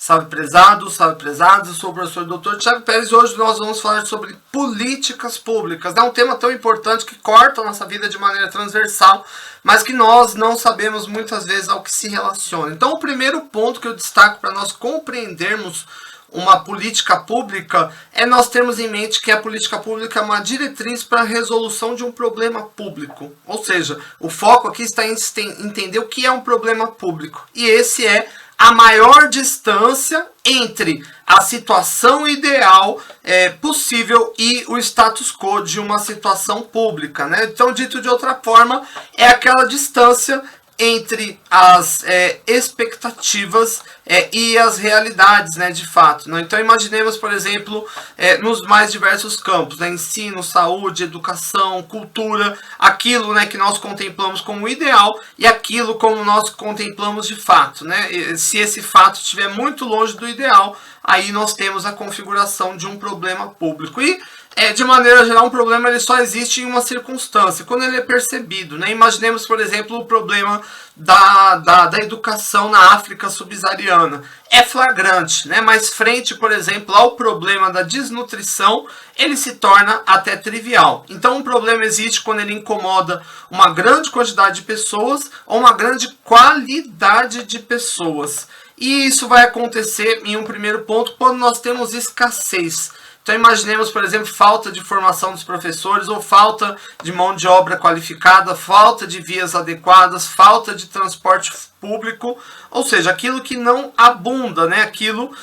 Salve prezado, salve prezados, eu sou o professor Dr. Thiago Pérez e hoje nós vamos falar sobre políticas públicas. É um tema tão importante que corta a nossa vida de maneira transversal, mas que nós não sabemos muitas vezes ao que se relaciona. Então o primeiro ponto que eu destaco para nós compreendermos uma política pública é nós termos em mente que a política pública é uma diretriz para a resolução de um problema público. Ou seja, o foco aqui está em entender o que é um problema público. E esse é a maior distância entre a situação ideal possível e o status quo de uma situação pública, né? Então, dito de outra forma, é aquela distância entre as expectativas e as realidades, né, de fato, né? Então imaginemos, por exemplo, nos mais diversos campos, né, ensino, saúde, educação, cultura, aquilo, né, que nós contemplamos como ideal e aquilo como nós contemplamos de fato, né? E se esse fato estiver muito longe do ideal, aí nós temos a configuração de um problema público. E de maneira geral, um problema ele só existe em uma circunstância, quando ele é percebido, né? Imaginemos, por exemplo, o problema da educação na África subsaariana. É flagrante, né? Mas frente, por exemplo, ao problema da desnutrição, ele se torna até trivial. Então, um problema existe quando ele incomoda uma grande quantidade de pessoas ou uma grande qualidade de pessoas. E isso vai acontecer em um primeiro ponto quando nós temos escassez. Então imaginemos, por exemplo, falta de formação dos professores ou falta de mão de obra qualificada, falta de vias adequadas, falta de transporte público, ou seja, aquilo que não abunda, né? Aquilo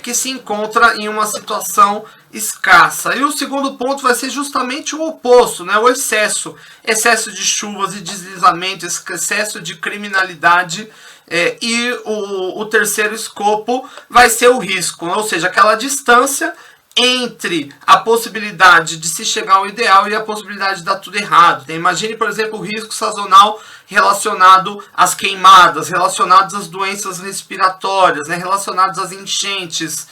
que se encontra em uma situação escassa. E o segundo ponto vai ser justamente o oposto, né? O excesso de chuvas e deslizamento, excesso de criminalidade. E o terceiro escopo vai ser o risco, ou seja, aquela distância entre a possibilidade de se chegar ao ideal e a possibilidade de dar tudo errado. Imagine, por exemplo, o risco sazonal relacionado às queimadas, relacionados às doenças respiratórias, né, relacionados às enchentes,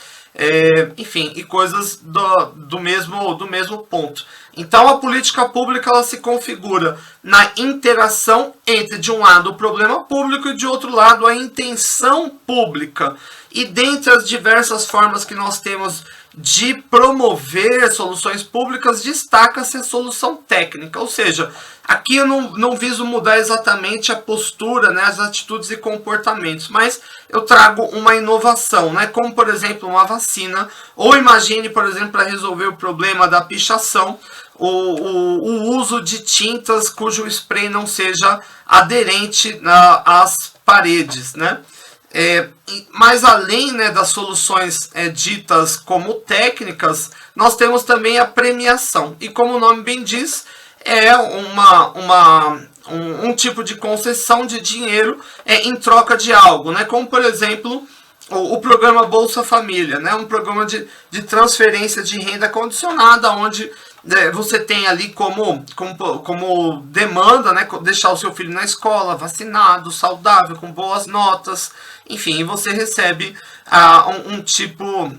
enfim, e coisas do mesmo ponto. Então a política pública ela se configura na interação entre, de um lado, o problema público e de outro lado, a intenção pública. E dentre as diversas formas que nós temos de promover soluções públicas, destaca-se a solução técnica. Ou seja, aqui eu não viso mudar exatamente a postura, né, as atitudes e comportamentos, mas eu trago uma inovação, né, como por exemplo uma vacina, ou imagine, por exemplo, para resolver o problema da pichação, o uso de tintas cujo spray não seja aderente às paredes, né? Mas além, né, das soluções ditas como técnicas, nós temos também a premiação. E como o nome bem diz, é um tipo de concessão de dinheiro em troca de algo, né? Como por exemplo o programa Bolsa Família, né? Um programa de transferência de renda condicionada, onde você tem ali como demanda, né, deixar o seu filho na escola, vacinado, saudável, com boas notas, enfim, e você recebe um tipo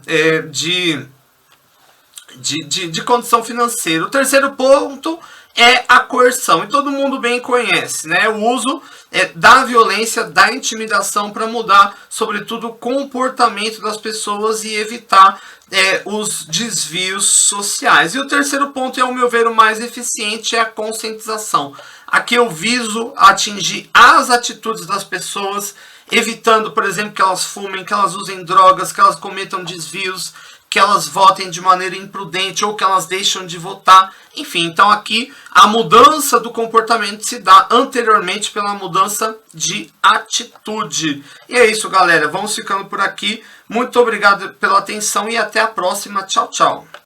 de condição financeira. O terceiro ponto é a coerção, e todo mundo bem conhece, né? O uso da violência, da intimidação para mudar, sobretudo, o comportamento das pessoas e evitar os desvios sociais. E o terceiro ponto, e ao meu ver o mais eficiente, é a conscientização. Aqui eu viso atingir as atitudes das pessoas, evitando, por exemplo, que elas fumem, que elas usem drogas, que elas cometam desvios, que elas votem de maneira imprudente ou que elas deixam de votar. Enfim, então aqui a mudança do comportamento se dá anteriormente pela mudança de atitude. E é isso, galera. Vamos ficando por aqui. Muito obrigado pela atenção e até a próxima. Tchau, tchau.